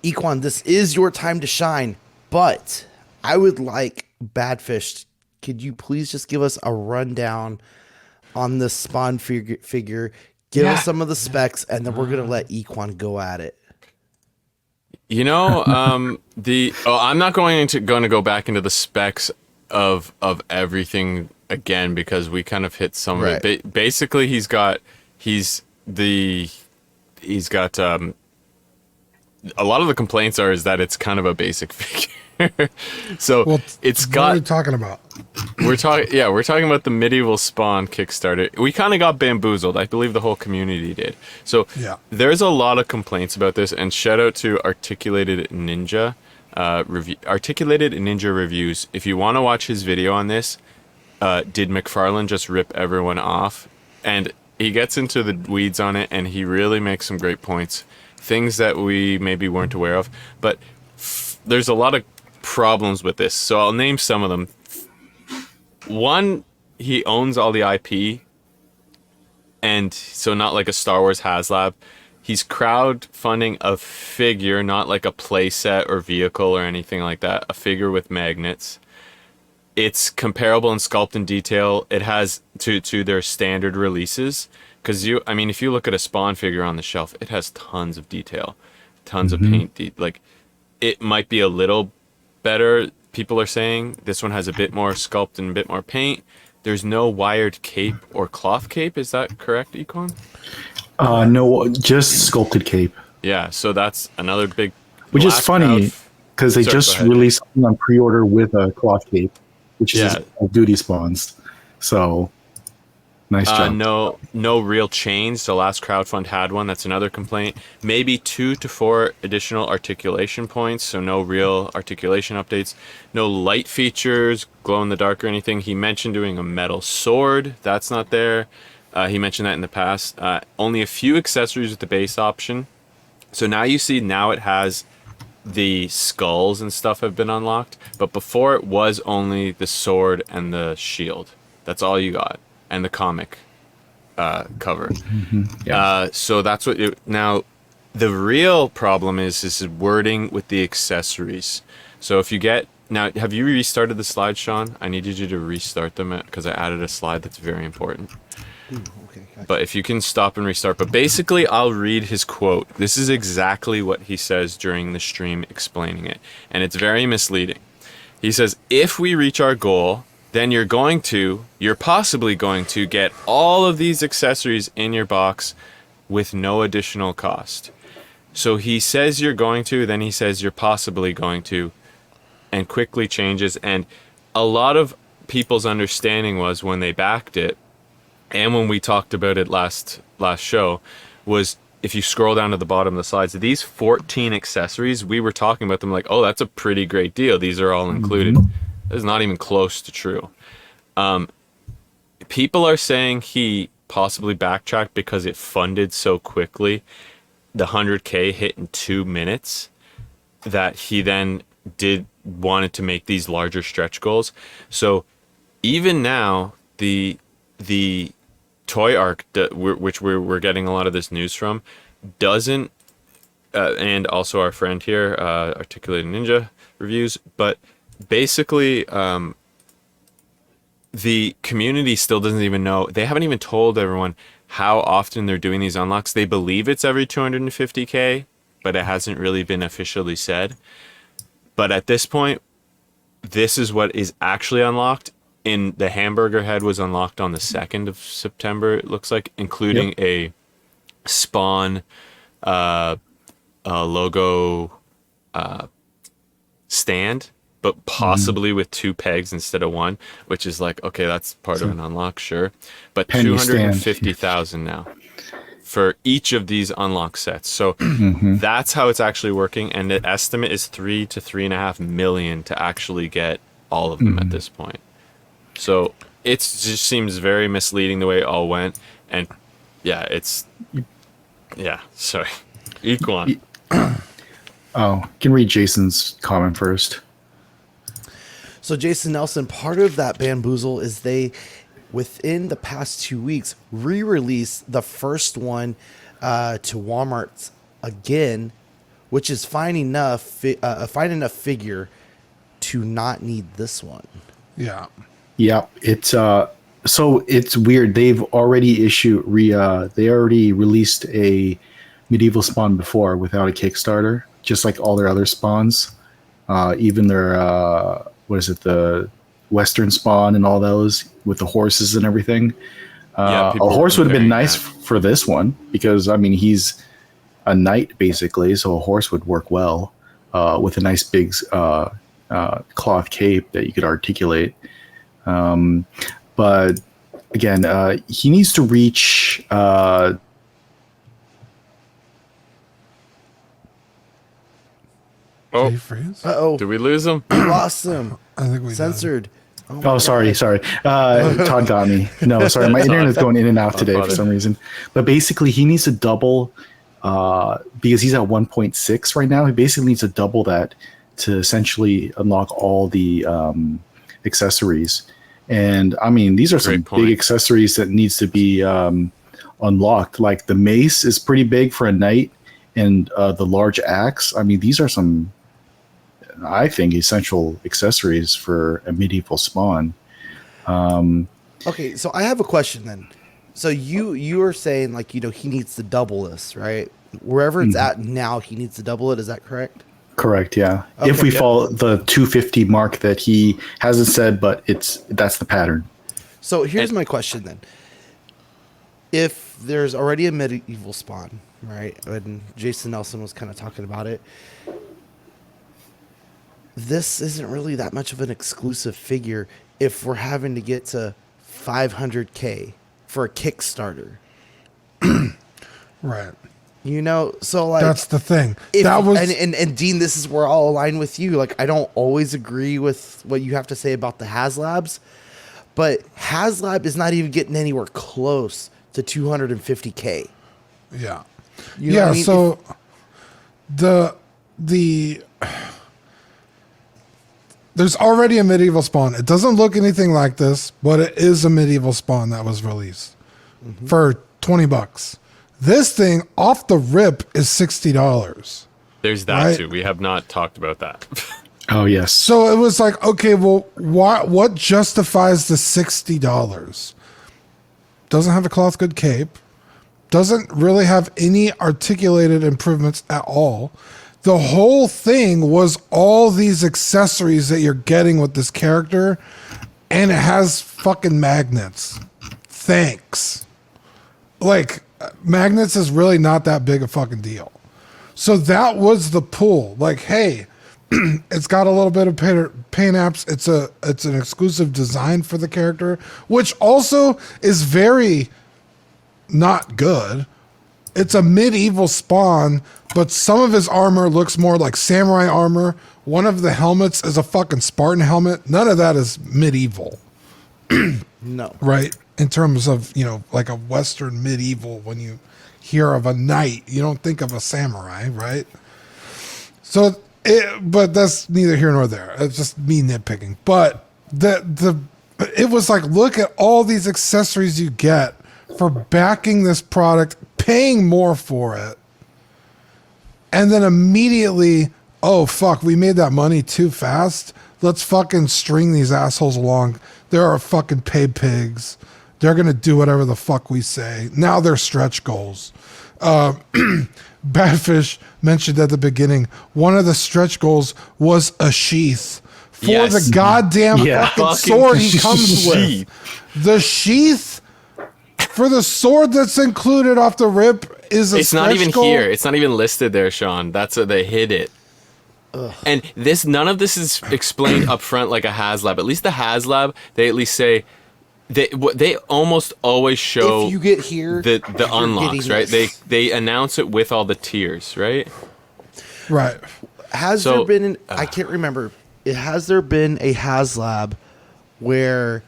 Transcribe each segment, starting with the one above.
Equan, this is your time to shine, but I would like Badfish. Could you please just give us a rundown on the spawn figure? Give us Yeah. some of the specs, and then we're gonna let Equan go at it. I'm not going to go back into the specs of everything again because we kind of hit some of Right. it. Basically, he's the he's got a lot of the complaints is that it's kind of a basic figure. So Well, it's what are you got talking about? we're talking about the Medieval Spawn Kickstarter. We kind of got bamboozled. I believe the whole community did. So Yeah. there's a lot of complaints about this, and shout out to Articulated Ninja Articulated Ninja Reviews. If you want to watch his video on this, did McFarlane just rip everyone off? And he gets into the weeds on it, and he really makes some great points, things that we maybe weren't aware of. But there's a lot of problems with this, so I'll name some of them. One, he owns all the IP, and so not like a Star Wars HasLab. He's crowdfunding a figure, not like a playset or vehicle or anything like that. A figure with magnets. It's comparable in sculpt and detail. It has to their standard releases. Because if you look at a Spawn figure on the shelf, it has tons of detail, tons of paint. Like, it might be a little better. People are saying this one has a bit more sculpt and a bit more paint. There's no wired cape or cloth cape. Is that correct, Econ? No, just sculpted cape, Yeah. So that's another big. which is last funny crowd- because they Sorry, go just ahead. released something on pre-order with a cloth cape, which is Yeah. Call of Duty spawns. So nice job. No real chains. The last crowdfund had one. That's another complaint. Maybe 2 to 4 additional articulation points. So no real articulation updates. No light features, glow in the dark or anything. He mentioned doing a metal sword. That's not there. He mentioned that in the past. Only a few accessories with the base option. So now it has the skulls and stuff have been unlocked. But before it was only the sword and the shield. That's all you got. And the comic cover. Yeah. So that's now the real problem is wording with the accessories. So if you get now, have you restarted the slides, Sean? I needed you to restart them because I added a slide that's very important. Ooh, okay, gotcha. But if you can stop and restart. But basically, I'll read his quote. This is exactly what he says during the stream explaining it. And it's very misleading. He says, if we reach our goal, then you're possibly going to get all of these accessories in your box with no additional cost. So he says you're going to, then he says you're possibly going to, and quickly changes. And a lot of people's understanding was when they backed it, and when we talked about it last show, was if you scroll down to the bottom of the slides, these 14 accessories, we were talking about them like, oh, that's a pretty great deal. These are all included. It's not even close to true. People are saying he possibly backtracked because it funded so quickly. The 100K hit in 2 minutes that he then wanted to make these larger stretch goals. So even now, the Toy Arc, which we're getting a lot of this news from, doesn't, and also our friend here, Articulated Ninja Reviews, but basically, the community still doesn't even know. They haven't even told everyone how often they're doing these unlocks. They believe it's every 250K, but it hasn't really been officially said. But at this point, this is what is actually unlocked. In the hamburger head was unlocked on the 2nd of September, it looks like, including a Spawn logo stand, but possibly with 2 pegs instead of 1, which is like, okay, that's part of an unlock, sure. But Penny stand. 250,000 now for each of these unlock sets. So that's how it's actually working, and the estimate is 3 to 3.5 million to actually get all of them at this point. So it just seems very misleading the way it all went, and sorry, Equan. Oh, you can read Jason's comment first. So Jason Nelson, part of that Bamboozle is they, within the past 2 weeks, re-released the first one to Walmart again which is fine enough figure to not need this one. Yeah. Yeah, it's so it's weird. They've already they already released a Medieval Spawn before without a Kickstarter, just like all their other spawns. Even their the Western Spawn and all those with the horses and everything. A horse would have been nice for this one because I mean he's a knight basically, so a horse would work well with a nice big cloth cape that you could articulate. But again, he needs to reach. Oh, Did he freeze? Uh-oh. did we lose him? We lost him. I think we Censored. Oh, sorry. Todd got me. No, sorry. My internet's going in and out today for some reason. But basically, he needs to double because he's at 1.6 right now. He basically needs to double that to essentially unlock all the accessories. And I mean, these are some big accessories that needs to be unlocked. Like the mace is pretty big for a knight, and the large axe. I mean, these are some, I think, essential accessories for a medieval spawn. Okay, so I have a question then. So you are saying like, he needs to double this, right? Wherever it's at now, he needs to double it. Is that correct? Correct. Yeah. Okay, if we follow the 250 mark that he hasn't said, but that's the pattern. So here's my question then. If there's already a medieval spawn, right? And Jason Nelson was kind of talking about it. This isn't really that much of an exclusive figure if we're having to get to 500K for a Kickstarter. Right. So like That's the thing. If, That was and Dean, this is where I'll align with you. Like, I don't always agree with what you have to say about the HasLabs, but HasLab is not even getting anywhere close to 250K. yeah. You know what I mean? So there's already a medieval spawn. It doesn't look anything like this, but it is a medieval spawn that was released for $20. This thing off the rip is $60. There's that Right. too. We have not talked about that. Oh yes. So it was like, okay, well, what justifies the $60? Doesn't have a cloth good cape. Doesn't really have any articulated improvements at all. The whole thing was all these accessories that you're getting with this character, and it has fucking magnets. Thanks. Like, magnets is really not that big a fucking deal. So that was the pull. Like, hey, it's got a little bit of paint apps. It's an exclusive design for the character, which also is very not good. It's a medieval spawn, but some of his armor looks more like samurai armor. One of the helmets is a fucking Spartan helmet. None of that is medieval. No. Right? In terms of, like a Western medieval, when you hear of a knight, you don't think of a samurai, right? So, but that's neither here nor there. It's just me nitpicking. But it was like, look at all these accessories you get for backing this product, paying more for it, and then immediately, oh fuck, we made that money too fast. Let's fucking string these assholes along. There are fucking pay pigs. They're gonna do whatever the fuck we say. Now they're stretch goals. Badfish mentioned at the beginning, one of the stretch goals was a sheath for the goddamn fucking sword he comes with. The sheath for the sword that's included off the rip is a It's not even goal. here. It's not even listed there, Sean. That's they hid it. Ugh. And none of this is explained up front like a HasLab. At least the HasLab, they at least say they almost always show If you get here, the you're unlocks, getting right? this. They announce it with all the tiers, right? Right. Has there been I can't remember. Has there been a HasLab where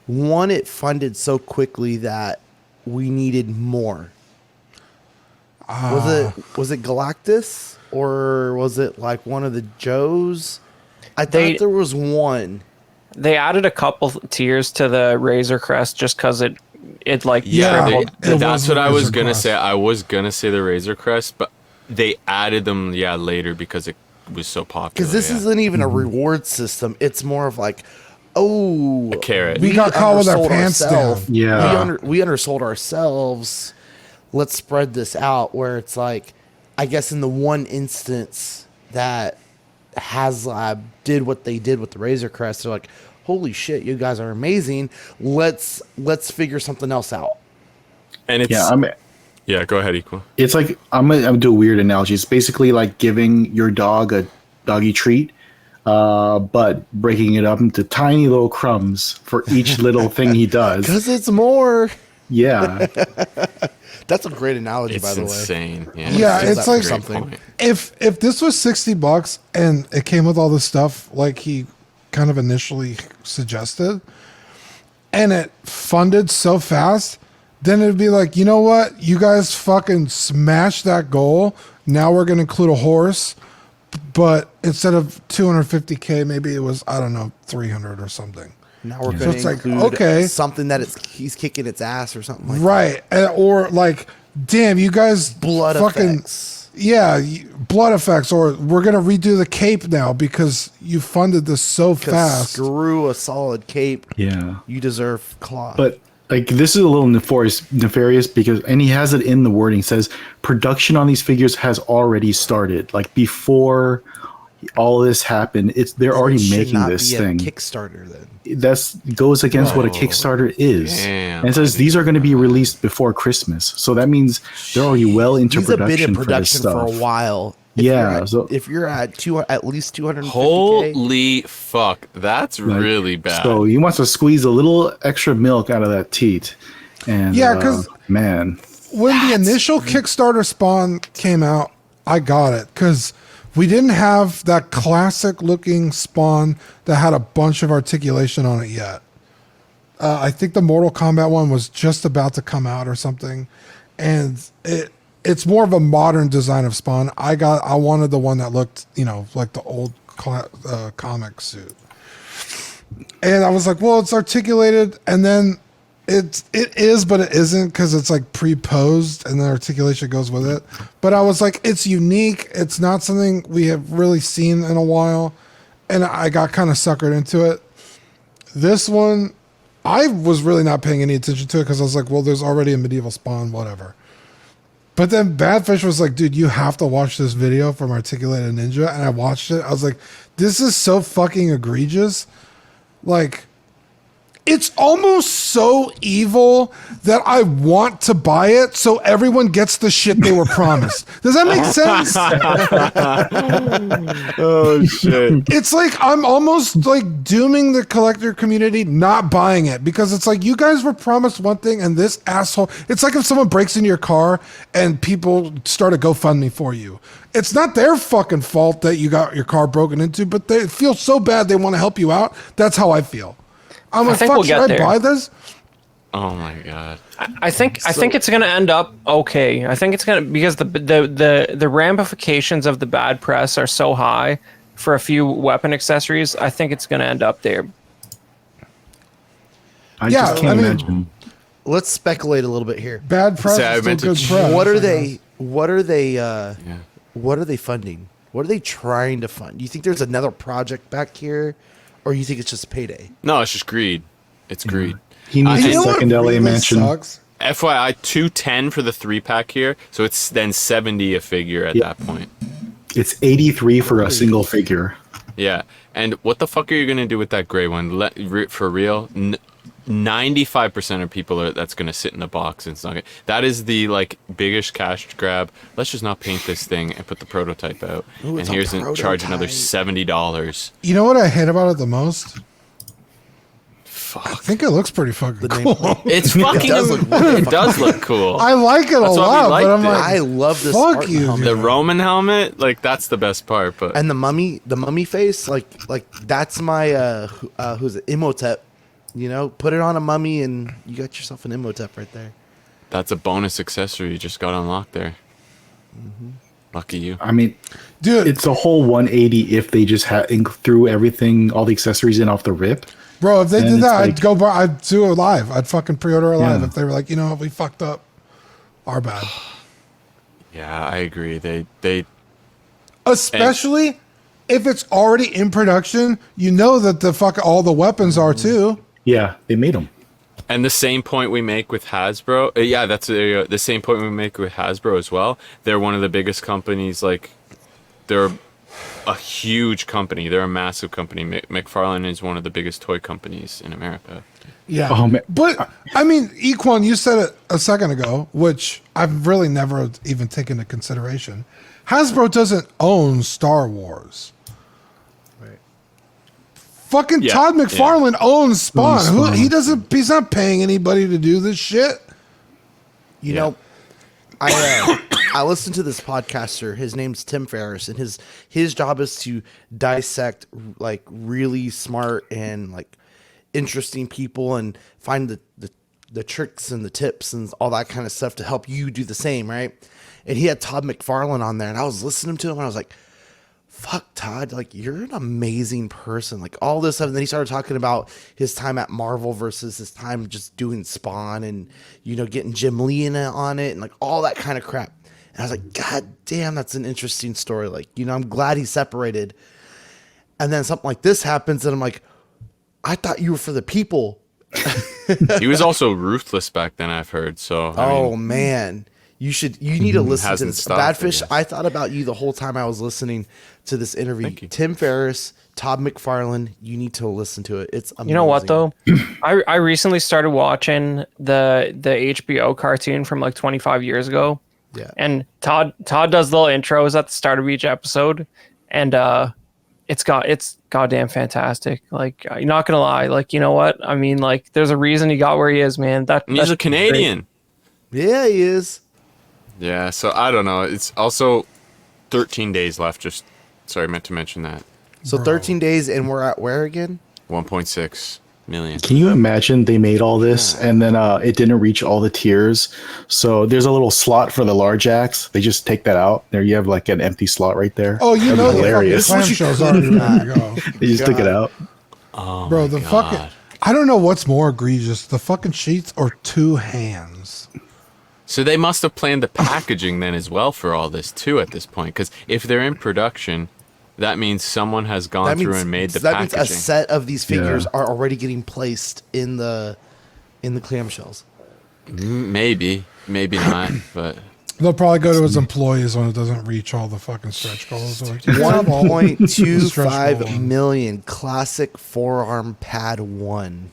it funded so quickly that we needed more? Was it Galactus, or was it like one of the Joes? I thought there was one. They added a couple tiers to the Razor Crest just because it like Yeah, tripled. it That's was what the I was Razor gonna Crest. say. I was gonna say the Razor Crest, but they added them later because it was so popular. Because this isn't even a reward system. It's more of like, oh, a carrot. We got caught with our undersold pants down. ourselves. Yeah. We undersold ourselves. Let's spread this out. Where it's like, I guess in the one instance that HasLab did what they did with the Razor Crest, they're like, holy shit, you guys are amazing. Let's figure something else out. And it's Yeah, go ahead, Equal. it's like I'm gonna do a weird analogy. It's basically like giving your dog a doggy treat, but breaking it up into tiny little crumbs for each little thing he does. Because it's more. Yeah, That's a great analogy, It's by the way. insane. Yeah, Use it's that like for something. if this was $60 and it came with all this stuff like he kind of initially suggested, and it funded so fast, then it'd be like, you know what? You guys fucking smashed that goal. Now we're gonna include a horse, but instead of 250K, maybe it was, I don't know, 300 or something. Now we're So going it's to like, include okay. something that he's kicking its ass or something like that. Right. Or like, damn, you guys Blood fucking effects. Yeah, blood effects, or we're gonna redo the cape now because you funded this so 'Cause fast. Screw a solid cape. yeah. You deserve cloth. But like this is a little nefarious because, and he has it in the wording, says production on these figures has already started. Like before all this happened, they're It already should making not this be a thing. Kickstarter then. That's goes against what a Kickstarter is. Damn. And it says these are going to be released before Christmas. So that means they're already well into He's a bit in production for this production for stuff. a while. Yeah, If you're at at least 250K. Holy fuck, that's Like, really bad. So he wants to squeeze a little extra milk out of that teat. And Yeah, 'cause- man, When the initial Kickstarter Spawn came out, I got it because we didn't have that classic looking Spawn that had a bunch of articulation on it yet. I think the Mortal Kombat one was just about to come out or something, and it's more of a modern design of Spawn. I wanted the one that looked, like the old comic suit, and I was like, well, it's articulated, and then it is, but it isn't because it's like pre-posed and the articulation goes with it. But I was like, it's unique. It's not something we have really seen in a while, and I got kind of suckered into it. This one, I was really not paying any attention to it because I was like, well, there's already a Medieval Spawn, whatever. But then Badfish was like, dude, you have to watch this video from Articulated Ninja. And I watched it. I was like, this is so fucking egregious. Like, it's almost so evil that I want to buy it so everyone gets the shit they were promised. Does that make sense? oh shit. It's like I'm almost like dooming the collector community not buying it because it's like you guys were promised one thing and this asshole. It's like if someone breaks into your car and people start a GoFundMe for you. It's not their fucking fault that you got your car broken into, but they feel so bad they want to help you out. That's how I feel. I'm like, think fuck, we'll should get I there. buy this? Oh my god. I think it's going to end up okay. I think it's going to, because the ramifications of the bad press are so high for a few weapon accessories. I think it's going to end up there. I Yeah, just can't I mean- imagine. Let's speculate a little bit here. Bad press See, I is still meant to good ch- press. What are I they? guess. What are they? What are they funding? What are they trying to fund? Do you think there's another project back here, or you think it's just payday? No, it's just greed. It's greed. He needs You a know what second LA really mansion. sucks? FYI, 210 for the 3-pack here, so it's then 70 a figure at that point. It's 83 for a single figure. Yeah, and what the fuck are you gonna do with that gray one? For real, 95% of people that's gonna sit in the box and it's not. That is the biggest cash grab. Let's just not paint this thing and put the prototype out. Ooh, And it's a here's charge another prototype. $70. You know what I hate about it the most? I Fuck. think it looks pretty fucking The name- cool. It's fucking. It does look cool. I like it a That's why we lot, but I'm liked it. like, I love this. fuck art you, helmet. The Roman helmet, that's the best part. But And the mummy face, like that's my who's it, Imhotep. Put it on a mummy and you got yourself an Imhotep right there. that's a bonus accessory you just got unlocked there. Lucky you. I mean, dude, it's a whole 180 if they just threw everything, all the accessories in off the rip. bro, if they and did it's that, like- I'd go buy, I'd do it live. I'd fucking pre-order it live Yeah. if they were like, you know what, we fucked up. Our bad. Yeah, I agree. They Especially if it's already in production, you know that all the weapons are too. Yeah, they made them. and the same point we make with Hasbro. Yeah, that's the same point we make with Hasbro as well. They're one of the biggest companies. Like, they're a huge company. They're a massive company. McFarlane is one of the biggest toy companies in America. Yeah. Oh, man. But I mean, Equan, you said it a second ago, which I've really never even taken into consideration. Hasbro doesn't own Star Wars. Fucking Yeah, Todd McFarlane owns Spawn. Owns Spawn. He's not paying anybody to do this shit. You Yeah. know, I listened to this podcaster. His name's Tim Ferriss, and his job is to dissect like really smart and like interesting people and find the tricks and the tips and all that kind of stuff to help you do the same, right? And he had Todd McFarlane on there, and I was listening to him, and I was like, fuck, Todd, like, you're an amazing person. Like, all this stuff. And then he started talking about his time at Marvel versus his time just doing Spawn and, you know, getting Jim Lee on it and like all that kind of crap. And I was like, God damn, that's an interesting story. Like, you know, I'm glad he separated. And then something like this happens, and I'm like, I thought you were for the people. He was also ruthless back then, I've heard. So I mean, Man. You need to listen to hasn't this. stopped, I Badfish, guess. I thought about you the whole time I was listening to this interview. Thank you. Tim Ferriss, Todd McFarlane, you need to listen to it. It's amazing. You know what though? I recently started watching the HBO cartoon from like 25 years ago. Yeah. And Todd does little intros at the start of each episode, and it's goddamn fantastic. Like, you're not gonna lie, like, you know what? I mean, like, there's a reason he got where he is, man. and he's a Canadian. Yeah, he is. Yeah, so I don't know. It's also 13 days left. Just sorry, I meant to mention that. So 13 days, and we're at where again? 1.6 million. Can you imagine they made all this and then it didn't reach all the tiers? So there's a little slot for the large axe. They just take that out. There you have like an empty slot right there. Oh, you That'd know, be hilarious. the clamshells already ready to go. They just took it out. Oh, Bro, my the God. fucking, I don't know what's more egregious, the fucking sheets or two hands. So they must have planned the packaging then as well for all this too at this point. Because if they're in production, that means someone has gone through and made the that packaging. means a set of these figures Yeah. are already getting placed in the clamshells. Maybe not, but They'll probably go to his employees when it doesn't reach all the fucking stretch goals. They're like, "You have all the stretch goal 1.25 one." million classic forearm pad 1.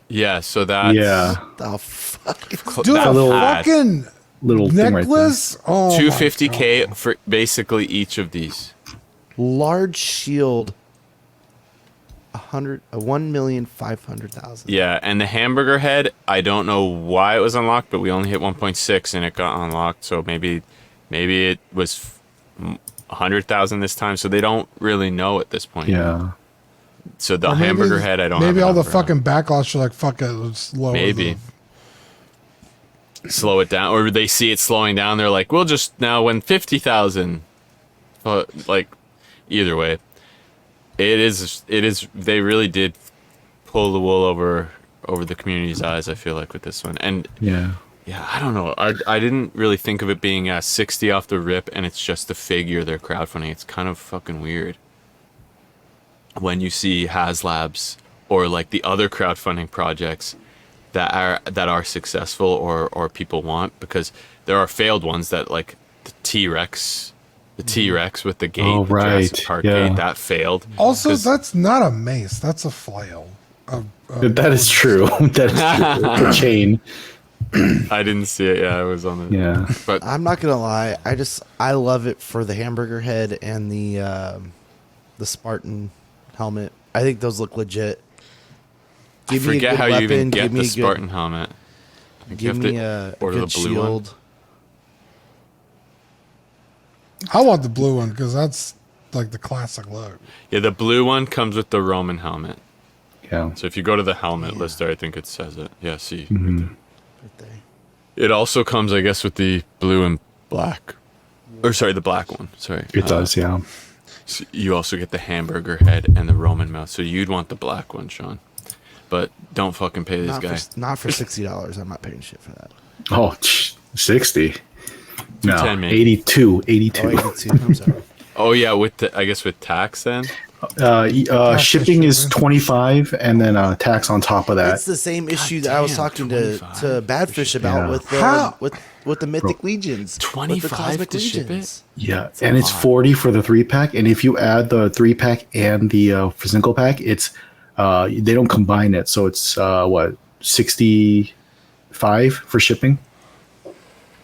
yeah. So that's Yeah. The fuck? Dude, that a little pad. fucking Little thing right there. necklace? Oh, my 250K God. for basically each of these. Large shield. 1,500,000. Yeah, and the hamburger head, I don't know why it was unlocked, but we only hit 1.6 and it got unlocked. So maybe it was 100,000 this time. So they don't really know at this point. Yeah. So the Or maybe- hamburger head, I don't. Maybe have all a the number on. fucking backlash are like, fuck it, let's lower Maybe. the- Slow it down, or they see it slowing down. They're like, we'll just now win 50,000. But like, either way, it is. They really did pull the wool over the community's eyes. I feel like with this one, and Yeah. yeah, I don't know. I didn't really think of it being 60 off the rip, and it's just the figure they're crowdfunding. It's kind of fucking weird when you see HasLabs or like the other crowdfunding projects that are successful or people want, because there are failed ones that like the T-Rex with the gate, Oh, the Jurassic right. Park Yeah. gate, that failed. Also, 'Cause- that's not a mace. That's a flail. That is true. That is true. The chain. I didn't see it. Yeah, it was on the. Yeah. But I'm not gonna lie. I love it for the hamburger head and the Spartan helmet. I think those look legit. I forget how you even get give me the a good- Spartan helmet. I think you Give have me to a order good the blue one. shield. I want the blue one because that's like the classic look. Yeah, the blue one comes with the Roman helmet. Yeah. So if you go to the helmet list there, I think it says it. Yeah, see. Mm-hmm. Right there. It also comes, I guess, with the blue and black. Or sorry, the black one. Sorry. It does, yeah. So you also get the hamburger head and the Roman mouth. So you'd want the black one, Sean. But don't fucking pay this guy. Not for $60. I'm not paying shit for that. Oh, 60. No, 210 maybe. 82. 82. Oh, 82. I'm sorry. Oh yeah, I guess with tax then. Shipping is 25, and then tax on top of that. It's the same issue that I was damn, talking 25 to Badfish about Yeah. How? with the Mythic Legions. with the 25 Cosmic to ship it? Legions. Yeah, and it's 40 for the 3-pack, and if you add the 3-pack and the single pack, it's they don't combine it, so it's what, 65 for shipping.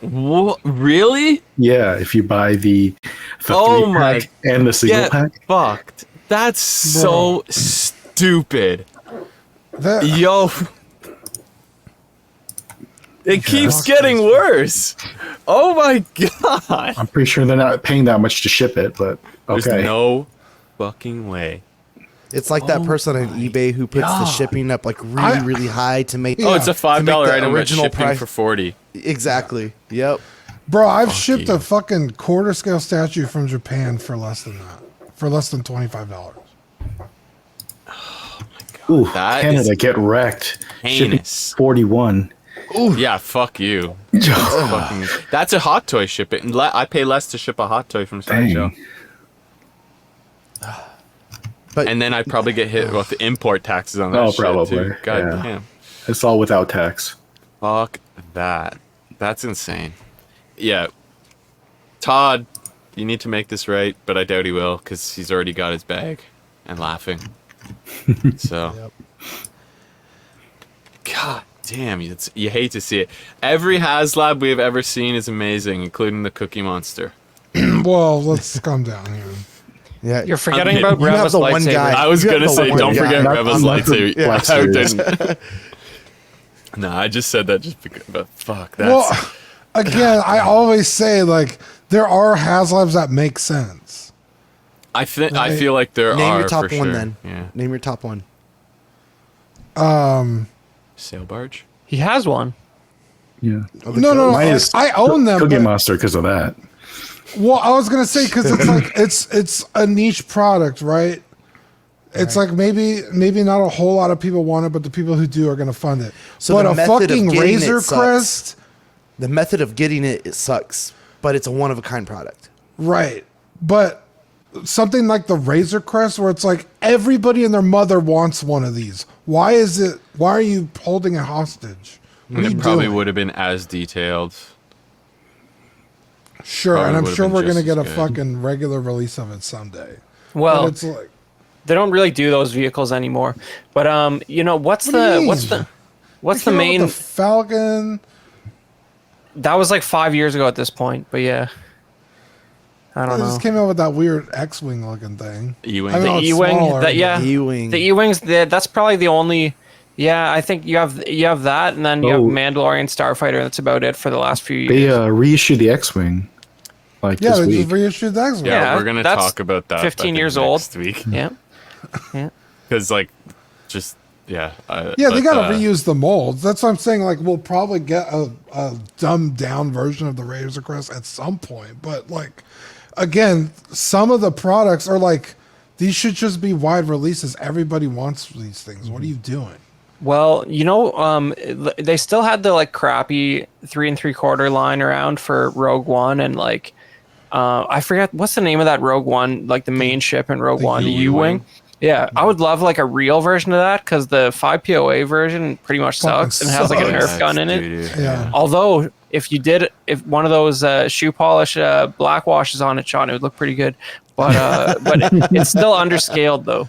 What? Really? Yeah, if you buy the Oh 3-pack and the single Get pack. fucked. That's so stupid. That, Yo. It keeps getting worse. Oh my god. I'm pretty sure they're not paying that much to ship it, but There's okay. no fucking way. It's like that person on eBay who puts the shipping up like really, really high to make. Oh, it's a $5 to make the item, but original shipping price for 40. Exactly. Yep. bro, I've shipped you. a fucking quarter scale statue from Japan for less than that. For less than $25. Ooh, That Canada, is get wrecked. Shipping heinous. 41. Yeah, fuck you. That's a hot toy shipping. I pay less to ship a hot toy from Sideshow. Dang. But And then I probably get hit with the import taxes on that Oh, shit probably. too. God Yeah. damn. It's all without tax. Fuck that. That's insane. Yeah. Todd, you need to make this right, but I doubt he will because he's already got his bag and laughing. So. Yep. God damn, you hate to see it. Every HasLab we have ever seen is amazing, including the Cookie Monster. Well, let's calm down here. yeah, You're forgetting mean, about you have Reva's the one lightsaber. guy. I was You have gonna the say, one don't guy. forget Not- Reva's not the lightsaber. Black I Series. didn't. No, I just said that just because. But fuck, that's. Well, again, I always say, like, there are HasLabs that make sense. I feel like there Name are your top for one sure. then. Yeah. Name your top one. Sail barge. He has one. Yeah. No, Mine is I own them. Cookie but- Monster because of that. Well, I was gonna say because it's like it's a niche product, right? It's like maybe not a whole lot of people want it, but the people who do are gonna fund it. So but the a method of fucking getting Razor it sucks. Crest, The method of getting it sucks, but it's a one of a kind product. right? But something like the Razor Crest, where it's like everybody and their mother wants one of these. Why is it? Why are you holding it hostage? What are you It probably doing? would have been as detailed. Sure, probably and I'm would've sure been we're gonna just get a as good. fucking regular release of it someday. Well, But it's like, they don't really do those vehicles anymore. But you know, what's What do you the mean? what's the they came out with main? the Falcon? That was like 5 years ago at this point. But yeah, I They don't know. just came out with that weird X-wing looking thing. E-wing. I know The it's E-wing, smaller, that yeah, The E-wing. the E-wings. That's probably the only. Yeah, I think you have that, and then you have Oh. Mandalorian Starfighter. That's about it for the last few They years. reissued the X-Wing. Like Yeah, this they week. just reissued the X-wing. Yeah, Yeah, we're gonna that's talk about that. 15 I think, years old. next week. Yeah, yeah. Because just yeah. Yeah, they but, gotta reuse the molds. That's what I'm saying. Like, we'll probably get a dumbed down version of the Razor Crest at some point. But like, again, some of the products are like, these should just be wide releases. Everybody wants these things. What are you doing? Well, you know, they still had the like crappy 3 3/4 line around for Rogue One, and like, I forget what's the name of that Rogue One, like the main ship in Rogue One, U-wing. U-wing. Yeah, I would love like a real version of that because the 5 POA version pretty much Fucking sucks and has like a sucks. Nerf gun in it. Doo-doo. Yeah. Although, if one of those shoe polish black washes on it, Sean, it would look pretty good. But it's still underscaled though.